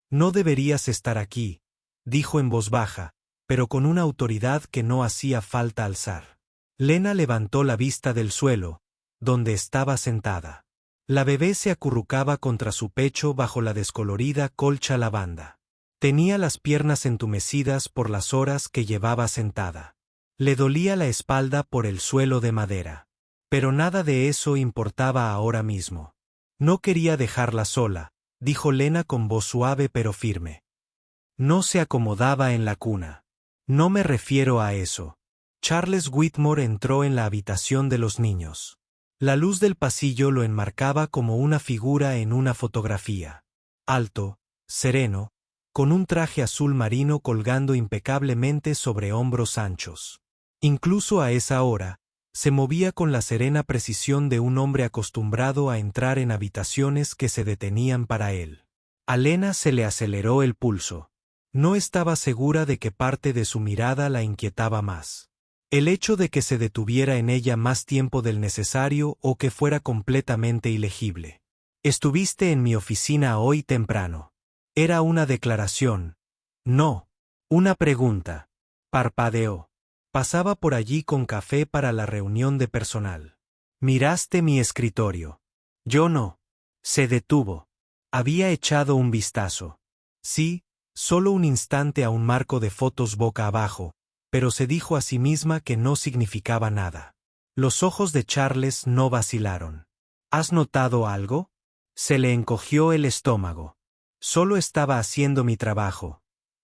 No deberías estar aquí, dijo en voz baja, pero con una autoridad que no hacía falta alzar. Lena levantó la vista del suelo, donde estaba sentada. La bebé se acurrucaba contra su pecho bajo la descolorida colcha lavanda. Tenía las piernas entumecidas por las horas que llevaba sentada. Le dolía la espalda por el suelo de madera. Pero nada de eso importaba ahora mismo. No quería dejarla sola, dijo Lena con voz suave pero firme. No se acomodaba en la cuna. No me refiero a eso. Charles Whitmore entró en la habitación de los niños. La luz del pasillo lo enmarcaba como una figura en una fotografía. Alto, sereno, con un traje azul marino colgando impecablemente sobre hombros anchos. Incluso a esa hora, se movía con la serena precisión de un hombre acostumbrado a entrar en habitaciones que se detenían para él. A Lena se le aceleró el pulso. No estaba segura de qué parte de su mirada la inquietaba más. El hecho de que se detuviera en ella más tiempo del necesario o que fuera completamente ilegible. Estuviste en mi oficina hoy temprano. Era una declaración. No. Una pregunta. Parpadeó. Pasaba por allí con café para la reunión de personal. Miraste mi escritorio. Yo no. Se detuvo. Había echado un vistazo. Sí, solo un instante a un marco de fotos boca abajo, pero se dijo a sí misma que no significaba nada. Los ojos de Charles no vacilaron. ¿Has notado algo? Se le encogió el estómago. Solo estaba haciendo mi trabajo.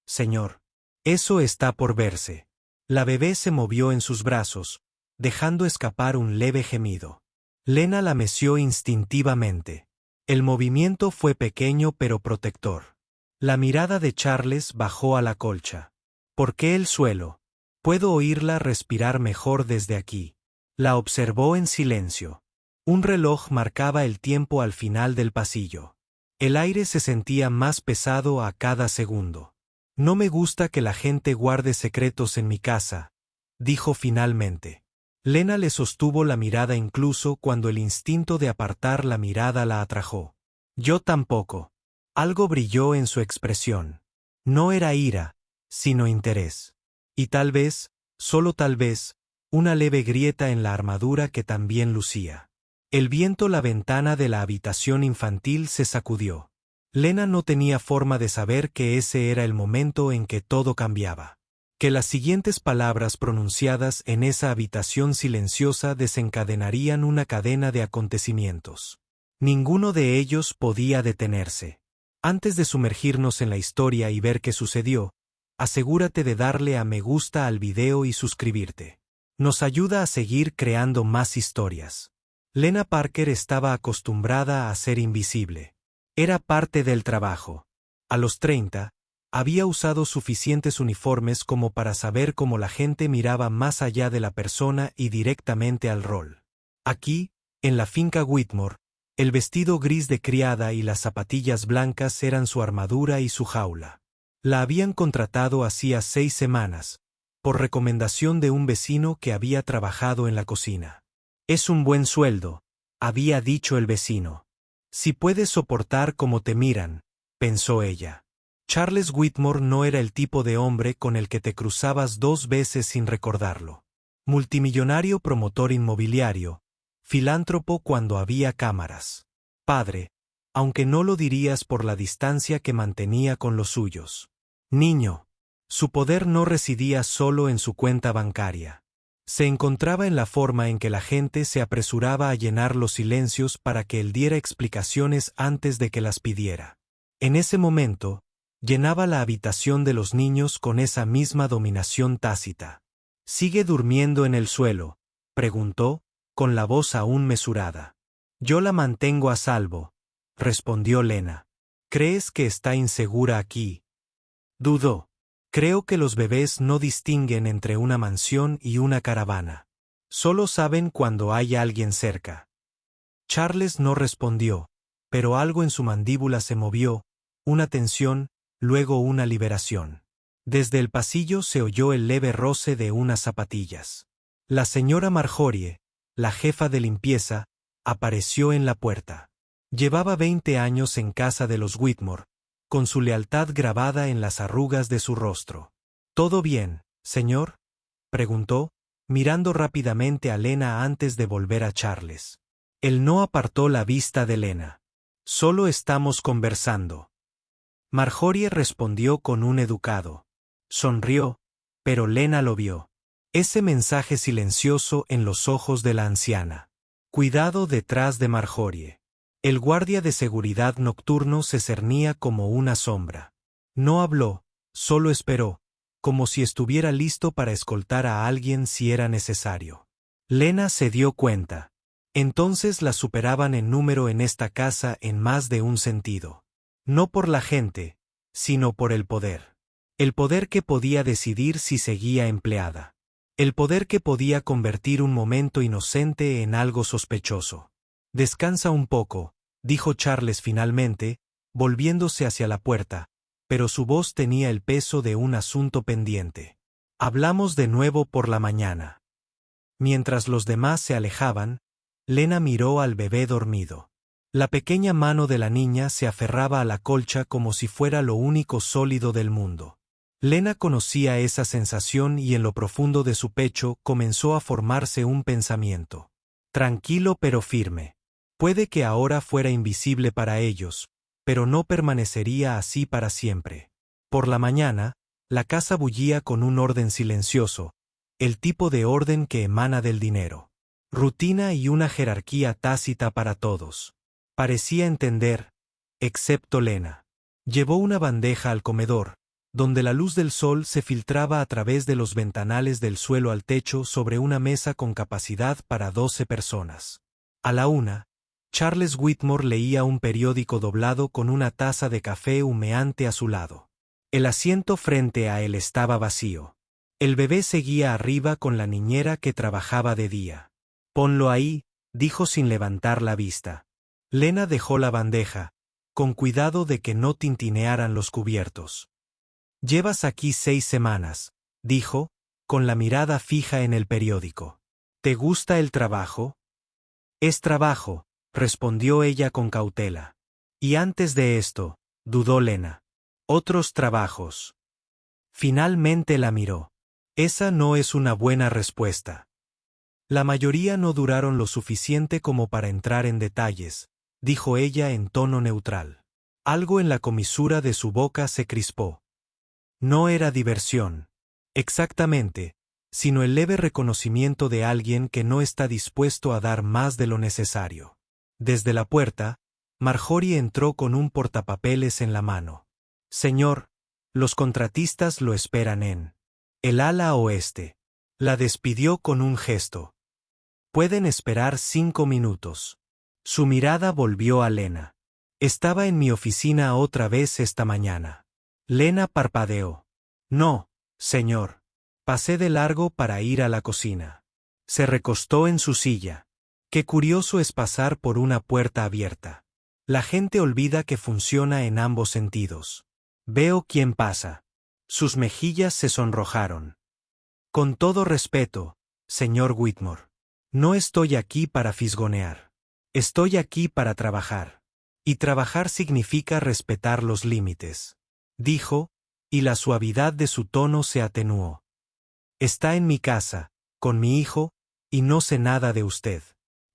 Señor. Eso está por verse. La bebé se movió en sus brazos, dejando escapar un leve gemido. Lena la meció instintivamente. El movimiento fue pequeño pero protector. La mirada de Charles bajó a la colcha. ¿Por qué el suelo? Puedo oírla respirar mejor desde aquí. La observó en silencio. Un reloj marcaba el tiempo al final del pasillo. El aire se sentía más pesado a cada segundo. No me gusta que la gente guarde secretos en mi casa, dijo finalmente. Lena le sostuvo la mirada incluso cuando el instinto de apartar la mirada la atrajo. Yo tampoco. Algo brilló en su expresión. No era ira, sino interés. Y tal vez, solo tal vez, una leve grieta en la armadura que también lucía. El viento la ventana de la habitación infantil se sacudió. Lena no tenía forma de saber que ese era el momento en que todo cambiaba. Que las siguientes palabras pronunciadas en esa habitación silenciosa desencadenarían una cadena de acontecimientos. Ninguno de ellos podía detenerse. Antes de sumergirnos en la historia y ver qué sucedió, asegúrate de darle a me gusta al video y suscribirte. Nos ayuda a seguir creando más historias. Lena Parker estaba acostumbrada a ser invisible. Era parte del trabajo. A los 30, había usado suficientes uniformes como para saber cómo la gente miraba más allá de la persona y directamente al rol. Aquí, en la finca Whitmore, el vestido gris de criada y las zapatillas blancas eran su armadura y su jaula. La habían contratado hacía 6 semanas, por recomendación de un vecino que había trabajado en la cocina. Es un buen sueldo, había dicho el vecino. Si puedes soportar cómo te miran, pensó ella. Charles Whitmore no era el tipo de hombre con el que te cruzabas 2 veces sin recordarlo. Multimillonario promotor inmobiliario, filántropo cuando había cámaras. Padre, aunque no lo dirías por la distancia que mantenía con los suyos. Niño. Su poder no residía solo en su cuenta bancaria. Se encontraba en la forma en que la gente se apresuraba a llenar los silencios para que él diera explicaciones antes de que las pidiera. En ese momento, llenaba la habitación de los niños con esa misma dominación tácita. ¿Sigue durmiendo en el suelo?, preguntó, con la voz aún mesurada. Yo la mantengo a salvo, respondió Lena. ¿Crees que está insegura aquí? Dudó. Creo que los bebés no distinguen entre una mansión y una caravana. Solo saben cuando hay alguien cerca. Charles no respondió, pero algo en su mandíbula se movió, una tensión, luego una liberación. Desde el pasillo se oyó el leve roce de unas zapatillas. La señora Marjorie, la jefa de limpieza, apareció en la puerta. Llevaba 20 años en casa de los Whitmore, con su lealtad grabada en las arrugas de su rostro. ¿Todo bien, señor?, preguntó, mirando rápidamente a Lena antes de volver a Charles. Él no apartó la vista de Lena. Solo estamos conversando. Marjorie respondió con un educado. Sonrió, pero Lena lo vio. Ese mensaje silencioso en los ojos de la anciana. Cuidado detrás de Marjorie. El guardia de seguridad nocturno se cernía como una sombra. No habló, solo esperó, como si estuviera listo para escoltar a alguien si era necesario. Lena se dio cuenta. Entonces la superaban en número en esta casa en más de un sentido. No por la gente, sino por el poder. El poder que podía decidir si seguía empleada. El poder que podía convertir un momento inocente en algo sospechoso. Descansa un poco, dijo Charles finalmente, volviéndose hacia la puerta, pero su voz tenía el peso de un asunto pendiente. Hablamos de nuevo por la mañana. Mientras los demás se alejaban, Lena miró al bebé dormido. La pequeña mano de la niña se aferraba a la colcha como si fuera lo único sólido del mundo. Lena conocía esa sensación y en lo profundo de su pecho comenzó a formarse un pensamiento. Tranquilo pero firme. Puede que ahora fuera invisible para ellos, pero no permanecería así para siempre. Por la mañana, la casa bullía con un orden silencioso, el tipo de orden que emana del dinero. Rutina y una jerarquía tácita para todos. Parecía entender, excepto Lena. Llevó una bandeja al comedor, donde la luz del sol se filtraba a través de los ventanales del suelo al techo sobre una mesa con capacidad para 12 personas. A la 1, Charles Whitmore leía un periódico doblado con una taza de café humeante a su lado. El asiento frente a él estaba vacío. El bebé seguía arriba con la niñera que trabajaba de día. Ponlo ahí, dijo sin levantar la vista. Lena dejó la bandeja, con cuidado de que no tintinearan los cubiertos. Llevas aquí 6 semanas, dijo, con la mirada fija en el periódico. ¿Te gusta el trabajo? Es trabajo, respondió ella con cautela. Y antes de esto, dudó Lena. Otros trabajos. Finalmente la miró. Esa no es una buena respuesta. La mayoría no duraron lo suficiente como para entrar en detalles, dijo ella en tono neutral. Algo en la comisura de su boca se crispó. No era diversión. Exactamente, sino el leve reconocimiento de alguien que no está dispuesto a dar más de lo necesario. Desde la puerta, Marjorie entró con un portapapeles en la mano. Señor, los contratistas lo esperan en el ala oeste. La despidió con un gesto. Pueden esperar 5 minutos. Su mirada volvió a Lena. Estaba en mi oficina otra vez esta mañana. Lena parpadeó. No, señor. Pasé de largo para ir a la cocina. Se recostó en su silla. Qué curioso es pasar por una puerta abierta. La gente olvida que funciona en ambos sentidos. Veo quién pasa. Sus mejillas se sonrojaron. Con todo respeto, señor Whitmore. No estoy aquí para fisgonear. Estoy aquí para trabajar. Y trabajar significa respetar los límites. Dijo, y la suavidad de su tono se atenuó. Está en mi casa, con mi hijo, y no sé nada de usted.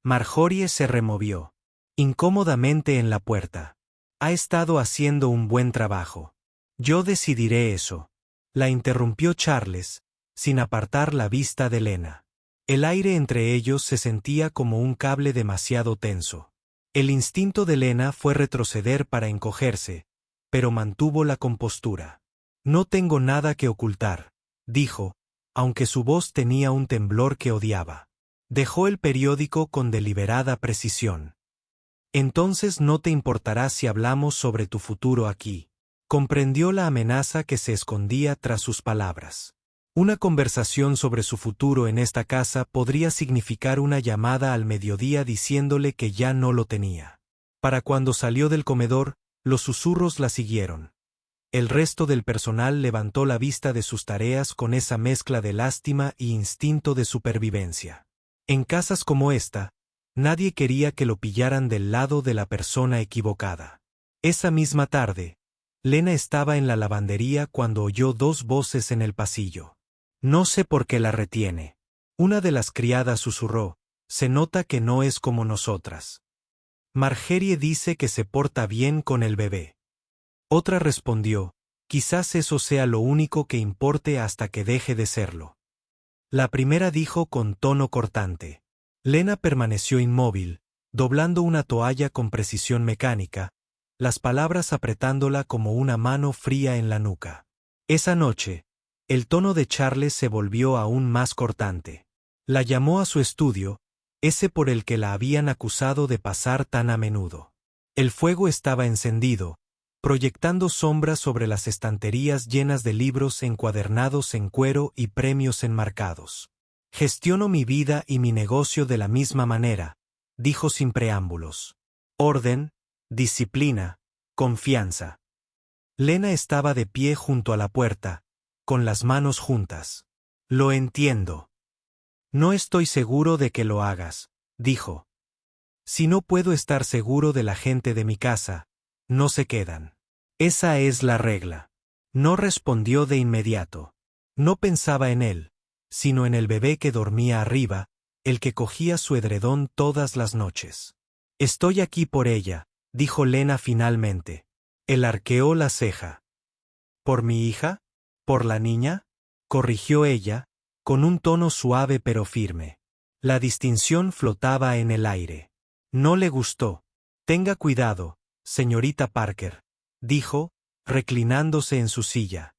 Marjorie se removió. Incómodamente en la puerta. Ha estado haciendo un buen trabajo. Yo decidiré eso. La interrumpió Charles, sin apartar la vista de Lena. El aire entre ellos se sentía como un cable demasiado tenso. El instinto de Lena fue retroceder para encogerse, pero mantuvo la compostura. No tengo nada que ocultar, dijo, aunque su voz tenía un temblor que odiaba. Dejó el periódico con deliberada precisión. Entonces no te importará si hablamos sobre tu futuro aquí. Comprendió la amenaza que se escondía tras sus palabras. Una conversación sobre su futuro en esta casa podría significar una llamada al mediodía diciéndole que ya no lo tenía. Para cuando salió del comedor, los susurros la siguieron. El resto del personal levantó la vista de sus tareas con esa mezcla de lástima y instinto de supervivencia. En casas como esta, nadie quería que lo pillaran del lado de la persona equivocada. Esa misma tarde, Lena estaba en la lavandería cuando oyó dos voces en el pasillo. No sé por qué la retiene. Una de las criadas susurró, se nota que no es como nosotras. Margerie dice que se porta bien con el bebé. Otra respondió, quizás eso sea lo único que importe hasta que deje de serlo. La primera dijo con tono cortante. Lena permaneció inmóvil, doblando una toalla con precisión mecánica, las palabras apretándola como una mano fría en la nuca. Esa noche, el tono de Charles se volvió aún más cortante. La llamó a su estudio, ese por el que la habían acusado de pasar tan a menudo. El fuego estaba encendido, proyectando sombras sobre las estanterías llenas de libros encuadernados en cuero y premios enmarcados. Gestiono mi vida y mi negocio de la misma manera, dijo sin preámbulos. Orden, disciplina, confianza. Lena estaba de pie junto a la puerta, con las manos juntas. Lo entiendo. No estoy seguro de que lo hagas, dijo. Si no puedo estar seguro de la gente de mi casa, no se quedan. Esa es la regla. No respondió de inmediato. No pensaba en él, sino en el bebé que dormía arriba, el que cogía su edredón todas las noches. Estoy aquí por ella, dijo Lena finalmente. Él arqueó la ceja. ¿Por mi hija? ¿Por la niña? Corrigió ella, con un tono suave pero firme. La distinción flotaba en el aire. No le gustó. Tenga cuidado, señorita Parker, dijo, reclinándose en su silla.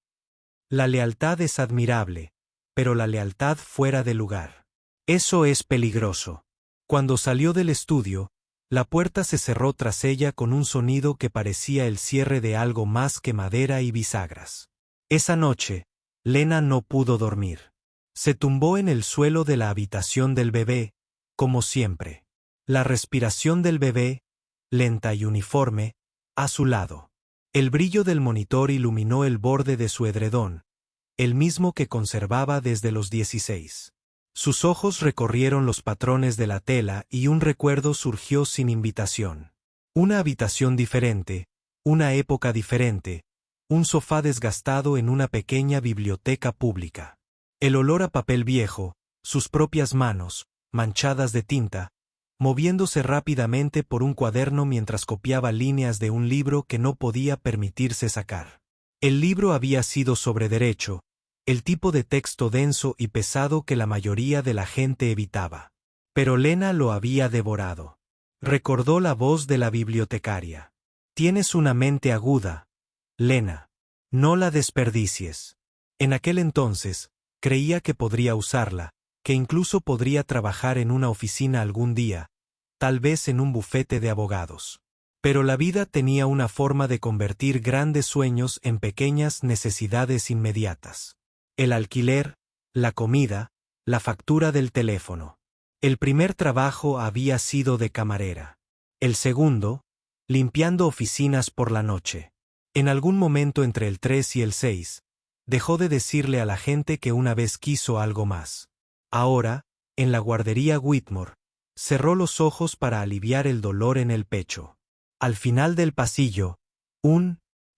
La lealtad es admirable, pero la lealtad fuera de lugar. Eso es peligroso. Cuando salió del estudio, la puerta se cerró tras ella con un sonido que parecía el cierre de algo más que madera y bisagras. Esa noche, Lena no pudo dormir. Se tumbó en el suelo de la habitación del bebé, como siempre. La respiración del bebé, lenta y uniforme, a su lado. El brillo del monitor iluminó el borde de su edredón, el mismo que conservaba desde los 16. Sus ojos recorrieron los patrones de la tela y un recuerdo surgió sin invitación. Una habitación diferente, una época diferente, un sofá desgastado en una pequeña biblioteca pública. El olor a papel viejo, sus propias manos, manchadas de tinta, moviéndose rápidamente por un cuaderno mientras copiaba líneas de un libro que no podía permitirse sacar. El libro había sido sobre derecho, el tipo de texto denso y pesado que la mayoría de la gente evitaba. Pero Lena lo había devorado. Recordó la voz de la bibliotecaria. Tienes una mente aguda, Lena. No la desperdicies. En aquel entonces, creía que podría usarla, que incluso podría trabajar en una oficina algún día, tal vez en un bufete de abogados. Pero la vida tenía una forma de convertir grandes sueños en pequeñas necesidades inmediatas. El alquiler, la comida, la factura del teléfono. El primer trabajo había sido de camarera. El segundo, limpiando oficinas por la noche. En algún momento entre el 3 y el 6, dejó de decirle a la gente que una vez quiso algo más. Ahora, en la guardería Whitmore, cerró los ojos para aliviar el dolor en el pecho. Al final del pasillo,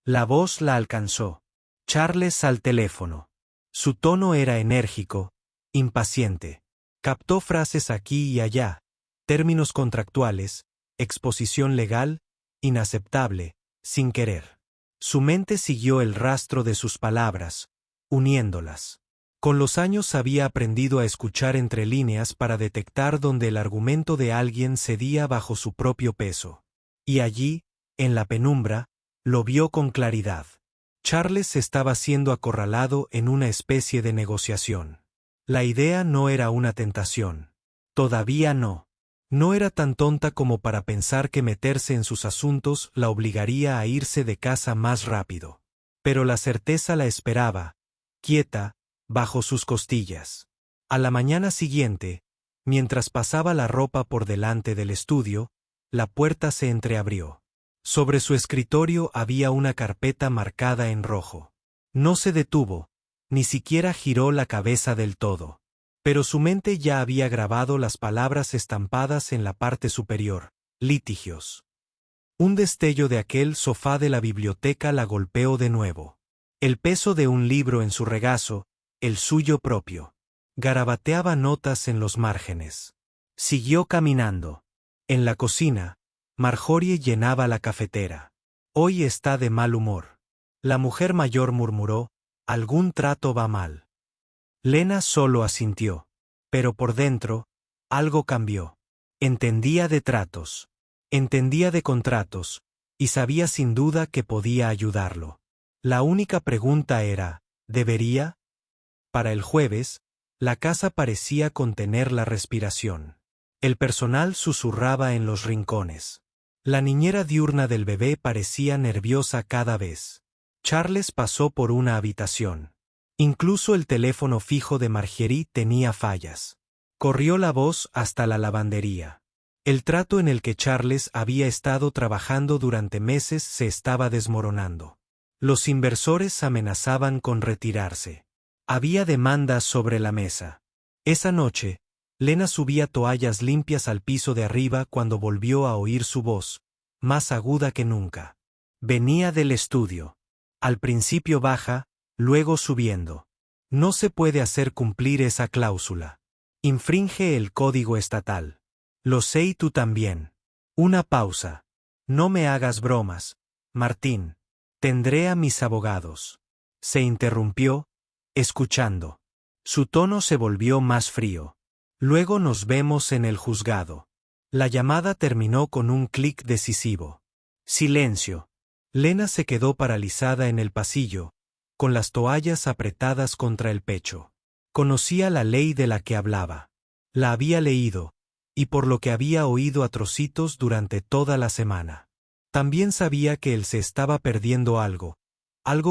la voz la alcanzó. Charles al teléfono. Su tono era enérgico, impaciente. Captó frases aquí y allá, términos contractuales, exposición legal, inaceptable, sin querer. Su mente siguió el rastro de sus palabras, uniéndolas. Con los años había aprendido a escuchar entre líneas para detectar donde el argumento de alguien cedía bajo su propio peso. Y allí, en la penumbra, lo vio con claridad. Charles estaba siendo acorralado en una especie de negociación. La idea no era una tentación. Todavía no. No era tan tonta como para pensar que meterse en sus asuntos la obligaría a irse de casa más rápido. Pero la certeza la esperaba, quieta, bajo sus costillas. A la mañana siguiente, mientras pasaba la ropa por delante del estudio, la puerta se entreabrió. Sobre su escritorio había una carpeta marcada en rojo. No se detuvo, ni siquiera giró la cabeza del todo. Pero su mente ya había grabado las palabras estampadas en la parte superior: litigios. Un destello de aquel sofá de la biblioteca la golpeó de nuevo. El peso de un libro en su regazo, el suyo propio. Garabateaba notas en los márgenes. Siguió caminando. En la cocina, Marjorie llenaba la cafetera. Hoy está de mal humor. La mujer mayor murmuró, algún trato va mal. Lena solo asintió. Pero por dentro, algo cambió. Entendía de tratos. Entendía de contratos, y sabía sin duda que podía ayudarlo. La única pregunta era, ¿debería? Para el jueves, la casa parecía contener la respiración. El personal susurraba en los rincones. La niñera diurna del bebé parecía nerviosa cada vez. Charles pasó por una habitación. Incluso el teléfono fijo de Marjorie tenía fallas. Corrió la voz hasta la lavandería. El trato en el que Charles había estado trabajando durante meses se estaba desmoronando. Los inversores amenazaban con retirarse. Había demandas sobre la mesa. Esa noche, Lena subía toallas limpias al piso de arriba cuando volvió a oír su voz, más aguda que nunca. Venía del estudio. Al principio baja, luego subiendo. No se puede hacer cumplir esa cláusula. Infringe el código estatal. Lo sé y tú también. Una pausa. No me hagas bromas, Martín. Tendré a mis abogados. Se interrumpió, escuchando. Su tono se volvió más frío. Luego nos vemos en el juzgado. La llamada terminó con un clic decisivo. Silencio. Lena se quedó paralizada en el pasillo, con las toallas apretadas contra el pecho. Conocía la ley de la que hablaba. La había leído, y por lo que había oído a trocitos durante toda la semana. También sabía que él se estaba perdiendo algo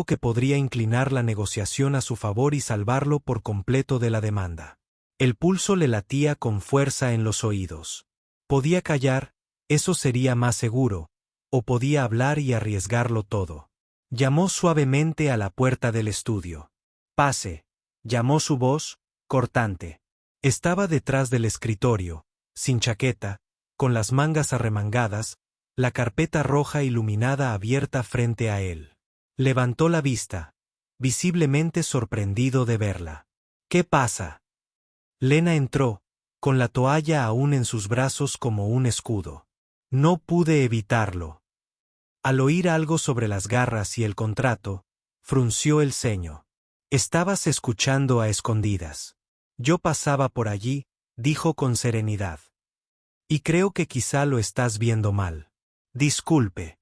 que podría inclinar la negociación a su favor y salvarlo por completo de la demanda. El pulso le latía con fuerza en los oídos. Podía callar, eso sería más seguro, o podía hablar y arriesgarlo todo. Llamó suavemente a la puerta del estudio. Pase, llamó su voz, cortante. Estaba detrás del escritorio, sin chaqueta, con las mangas arremangadas, la carpeta roja iluminada abierta frente a él. Levantó la vista, visiblemente sorprendido de verla. ¿Qué pasa? Lena entró, con la toalla aún en sus brazos como un escudo. No pude evitarlo. Al oír algo sobre las garras y el contrato, frunció el ceño. Estabas escuchando a escondidas. Yo pasaba por allí, dijo con serenidad. Y creo que quizá lo estás viendo mal. Disculpe.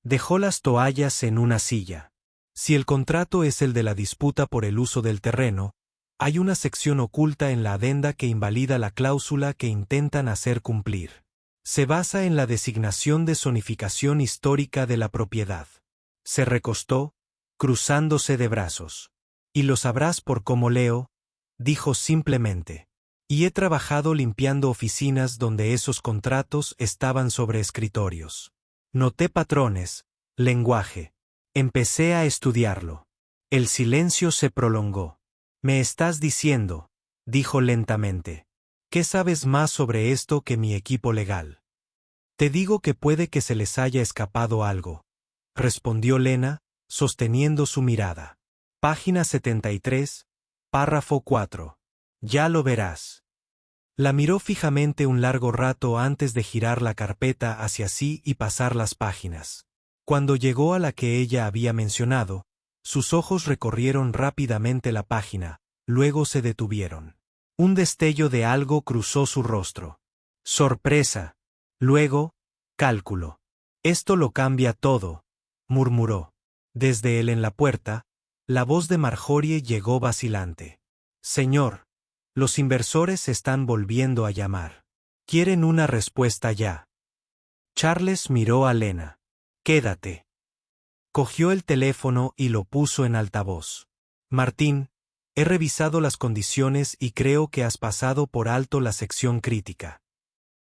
Dejó las toallas en una silla. Si el contrato es el de la disputa por el uso del terreno, hay una sección oculta en la adenda que invalida la cláusula que intentan hacer cumplir. Se basa en la designación de zonificación histórica de la propiedad. Se recostó, cruzándose de brazos. Y lo sabrás por cómo leo, dijo simplemente. Y he trabajado limpiando oficinas donde esos contratos estaban sobre escritorios. Noté patrones, lenguaje. Empecé a estudiarlo. El silencio se prolongó. Me estás diciendo, dijo lentamente. ¿Qué sabes más sobre esto que mi equipo legal? Te digo que puede que se les haya escapado algo, respondió Lena, sosteniendo su mirada. Página 73, párrafo 4. Ya lo verás. La miró fijamente un largo rato antes de girar la carpeta hacia sí y pasar las páginas. Cuando llegó a la que ella había mencionado, sus ojos recorrieron rápidamente la página, luego se detuvieron. Un destello de algo cruzó su rostro. Sorpresa. Luego, cálculo. Esto lo cambia todo, murmuró. Desde él en la puerta, la voz de Marjorie llegó vacilante. Señor, los inversores están volviendo a llamar. Quieren una respuesta ya. Charles miró a Lena. Quédate. Cogió el teléfono y lo puso en altavoz. Martín, he revisado las condiciones y creo que has pasado por alto la sección crítica.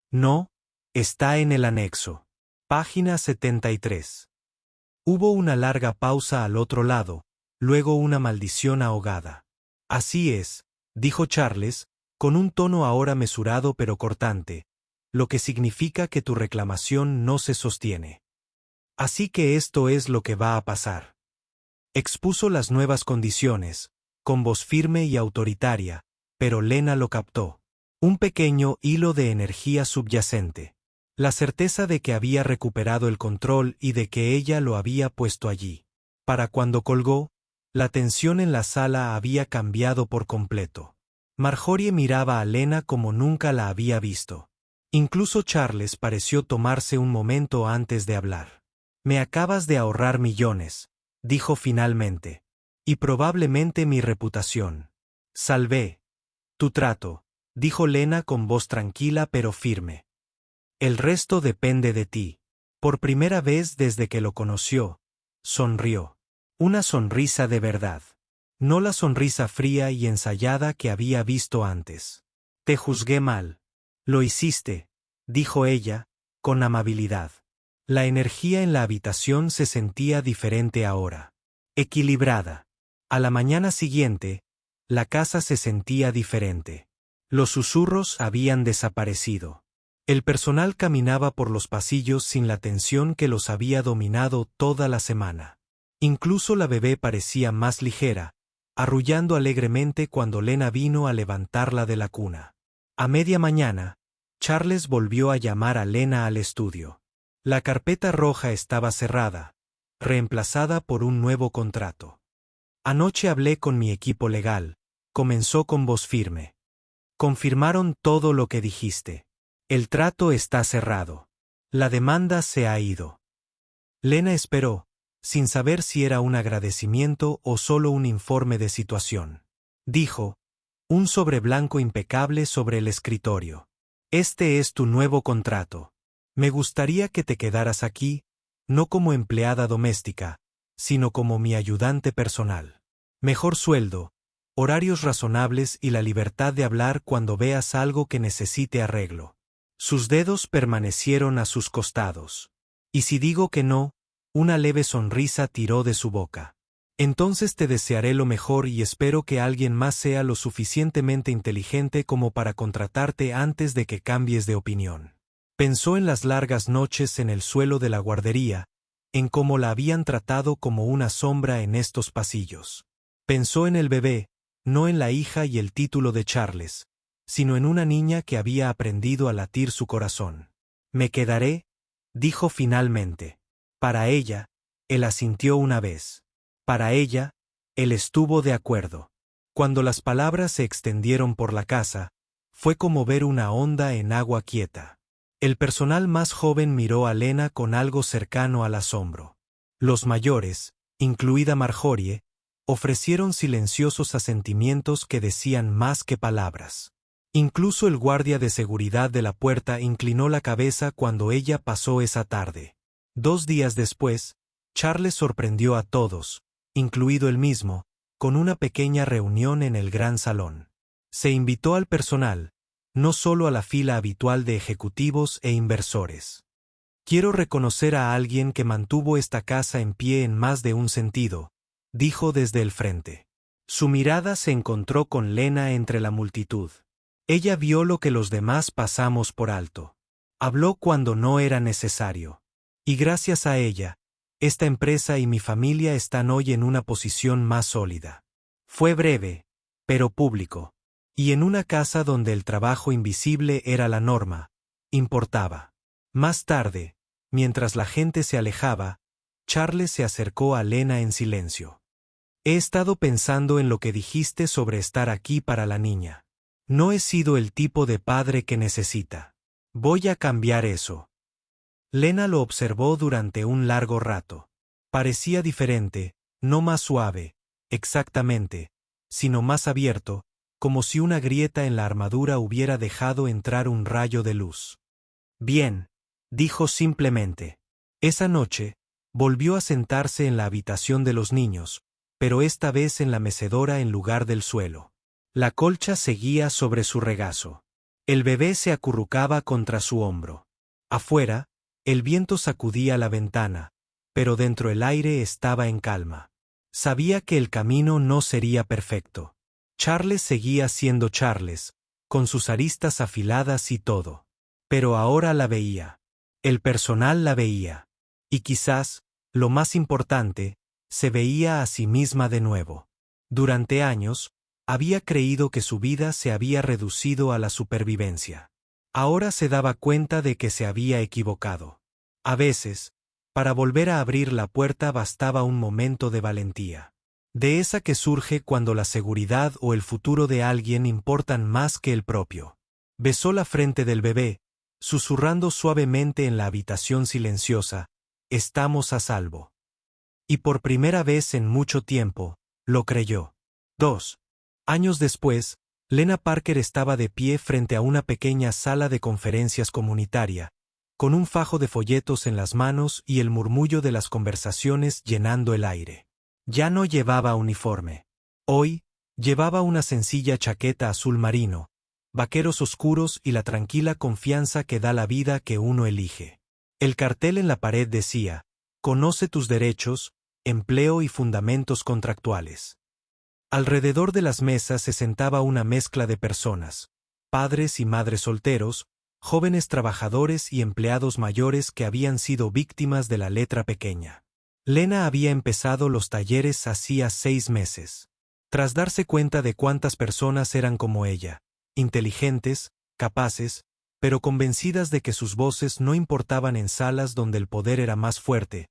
No, está en el anexo. Página 73. Hubo una larga pausa al otro lado, luego una maldición ahogada. Así es, dijo Charles, con un tono ahora mesurado pero cortante. lo que significa que tu reclamación no se sostiene. Así que esto es lo que va a pasar. Expuso las nuevas condiciones, con voz firme y autoritaria, pero Lena lo captó. Un pequeño hilo de energía subyacente. La certeza de que había recuperado el control y de que ella lo había puesto allí. Para cuando colgó, la tensión en la sala había cambiado por completo. Marjorie miraba a Lena como nunca la había visto. Incluso Charles pareció tomarse un momento antes de hablar. Me acabas de ahorrar millones, dijo finalmente. Y probablemente mi reputación. Salvé tu trato, dijo Lena con voz tranquila pero firme. El resto depende de ti. Por primera vez desde que lo conoció, sonrió. Una sonrisa de verdad. No la sonrisa fría y ensayada que había visto antes. Te juzgué mal. Lo hiciste, dijo ella, con amabilidad. La energía en la habitación se sentía diferente ahora. Equilibrada. A la mañana siguiente, la casa se sentía diferente. Los susurros habían desaparecido. El personal caminaba por los pasillos sin la tensión que los había dominado toda la semana. Incluso la bebé parecía más ligera, arrullando alegremente cuando Lena vino a levantarla de la cuna. A media mañana, Charles volvió a llamar a Lena al estudio. La carpeta roja estaba cerrada, reemplazada por un nuevo contrato. Anoche hablé con mi equipo legal, comenzó con voz firme. Confirmaron todo lo que dijiste. El trato está cerrado. La demanda se ha ido. Lena esperó, sin saber si era un agradecimiento o solo un informe de situación. Dijo, un sobre blanco impecable sobre el escritorio. Este es tu nuevo contrato. Me gustaría que te quedaras aquí, no como empleada doméstica, sino como mi ayudante personal. Mejor sueldo, horarios razonables y la libertad de hablar cuando veas algo que necesite arreglo. Sus dedos permanecieron a sus costados. Y si digo que no, una leve sonrisa tiró de su boca. Entonces te desearé lo mejor y espero que alguien más sea lo suficientemente inteligente como para contratarte antes de que cambies de opinión. Pensó en las largas noches en el suelo de la guardería, en cómo la habían tratado como una sombra en estos pasillos. Pensó en el bebé, no en la hija y el título de Charles, sino en una niña que había aprendido a latir su corazón. Me quedaré, dijo finalmente. Para ella, él asintió una vez. Para ella, él estuvo de acuerdo. Cuando las palabras se extendieron por la casa, fue como ver una onda en agua quieta. El personal más joven miró a Lena con algo cercano al asombro. Los mayores, incluida Marjorie, ofrecieron silenciosos asentimientos que decían más que palabras. Incluso el guardia de seguridad de la puerta inclinó la cabeza cuando ella pasó esa tarde. 2 días después, Charles sorprendió a todos, incluido él mismo, con una pequeña reunión en el gran salón. Se invitó al personal, no solo a la fila habitual de ejecutivos e inversores. Quiero reconocer a alguien que mantuvo esta casa en pie en más de un sentido, dijo desde el frente. Su mirada se encontró con Lena entre la multitud. Ella vio lo que los demás pasamos por alto. Habló cuando no era necesario. Y gracias a ella, esta empresa y mi familia están hoy en una posición más sólida. Fue breve, pero público. Y en una casa donde el trabajo invisible era la norma, importaba. Más tarde, mientras la gente se alejaba, Charles se acercó a Lena en silencio. He estado pensando en lo que dijiste sobre estar aquí para la niña. No he sido el tipo de padre que necesita. Voy a cambiar eso. Lena lo observó durante un largo rato. Parecía diferente, no más suave, exactamente, sino más abierto, como si una grieta en la armadura hubiera dejado entrar un rayo de luz. Bien, dijo simplemente. Esa noche, volvió a sentarse en la habitación de los niños, pero esta vez en la mecedora en lugar del suelo. La colcha seguía sobre su regazo. El bebé se acurrucaba contra su hombro. Afuera, el viento sacudía la ventana, pero dentro el aire estaba en calma. Sabía que el camino no sería perfecto. Charles seguía siendo Charles, con sus aristas afiladas y todo. Pero ahora la veía. El personal la veía. Y quizás, lo más importante, se veía a sí misma de nuevo. Durante años, había creído que su vida se había reducido a la supervivencia. Ahora se daba cuenta de que se había equivocado. A veces, para volver a abrir la puerta bastaba un momento de valentía. De esa que surge cuando la seguridad o el futuro de alguien importan más que el propio. Besó la frente del bebé, susurrando suavemente en la habitación silenciosa, «Estamos a salvo». Y por primera vez en mucho tiempo, lo creyó. 2 años después, Lena Parker estaba de pie frente a una pequeña sala de conferencias comunitaria, con un fajo de folletos en las manos y el murmullo de las conversaciones llenando el aire. Ya no llevaba uniforme. Hoy, llevaba una sencilla chaqueta azul marino, vaqueros oscuros y la tranquila confianza que da la vida que uno elige. El cartel en la pared decía, «Conoce tus derechos, empleo y fundamentos contractuales». Alrededor de las mesas se sentaba una mezcla de personas, padres y madres solteros, jóvenes trabajadores y empleados mayores que habían sido víctimas de la letra pequeña. Lena había empezado los talleres hacía 6 meses. Tras darse cuenta de cuántas personas eran como ella, inteligentes, capaces, pero convencidas de que sus voces no importaban en salas donde el poder era más fuerte,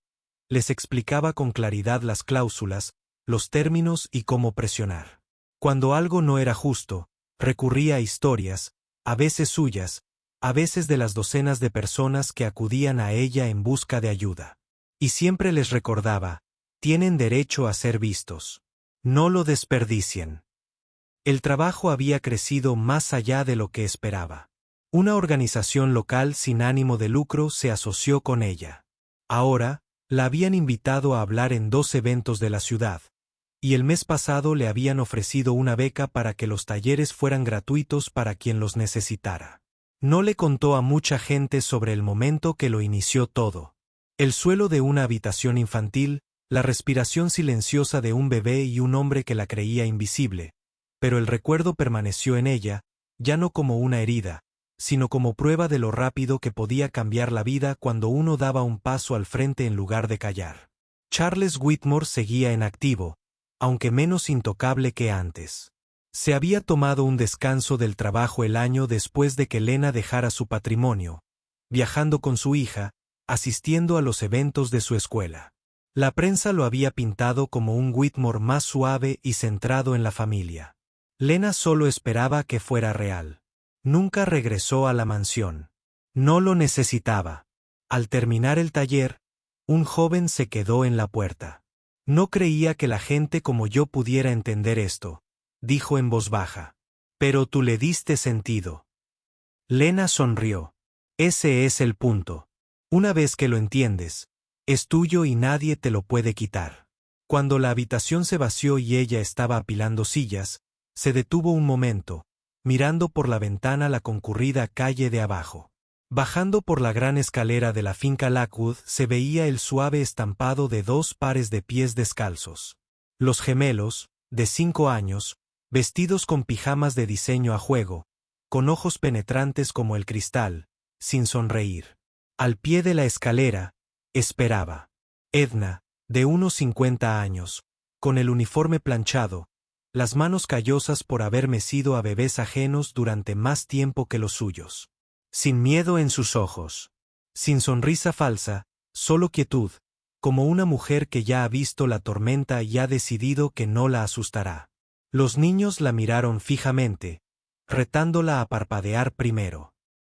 les explicaba con claridad las cláusulas, los términos y cómo presionar. Cuando algo no era justo, recurría a historias, a veces suyas, a veces de las docenas de personas que acudían a ella en busca de ayuda. Y siempre les recordaba, tienen derecho a ser vistos. No lo desperdicien. El trabajo había crecido más allá de lo que esperaba. Una organización local sin ánimo de lucro se asoció con ella. Ahora, la habían invitado a hablar en 2 eventos de la ciudad, y el mes pasado le habían ofrecido una beca para que los talleres fueran gratuitos para quien los necesitara. No le contó a mucha gente sobre el momento que lo inició todo. El suelo de una habitación infantil, la respiración silenciosa de un bebé y un hombre que la creía invisible, pero el recuerdo permaneció en ella, ya no como una herida, sino como prueba de lo rápido que podía cambiar la vida cuando uno daba un paso al frente en lugar de callar. Charles Whitmore seguía en activo, aunque menos intocable que antes. Se había tomado un descanso del trabajo el año después de que Lena dejara su patrimonio, viajando con su hija, asistiendo a los eventos de su escuela. La prensa lo había pintado como un Whitmore más suave y centrado en la familia. Lena solo esperaba que fuera real. Nunca regresó a la mansión. No lo necesitaba. Al terminar el taller, un joven se quedó en la puerta. No creía que la gente como yo pudiera entender esto, dijo en voz baja. Pero tú le diste sentido. Lena sonrió. Ese es el punto. Una vez que lo entiendes, es tuyo y nadie te lo puede quitar. Cuando la habitación se vació y ella estaba apilando sillas, se detuvo un momento, mirando por la ventana la concurrida calle de abajo. Bajando por la gran escalera de la finca Lockwood se veía el suave estampado de 2 pares de pies descalzos. Los gemelos, de 5 años, vestidos con pijamas de diseño a juego, con ojos penetrantes como el cristal, sin sonreír. Al pie de la escalera, esperaba. Edna, de unos 50 años, con el uniforme planchado, las manos callosas por haber mecido a bebés ajenos durante más tiempo que los suyos. Sin miedo en sus ojos. Sin sonrisa falsa, solo quietud, como una mujer que ya ha visto la tormenta y ha decidido que no la asustará. Los niños la miraron fijamente, retándola a parpadear primero.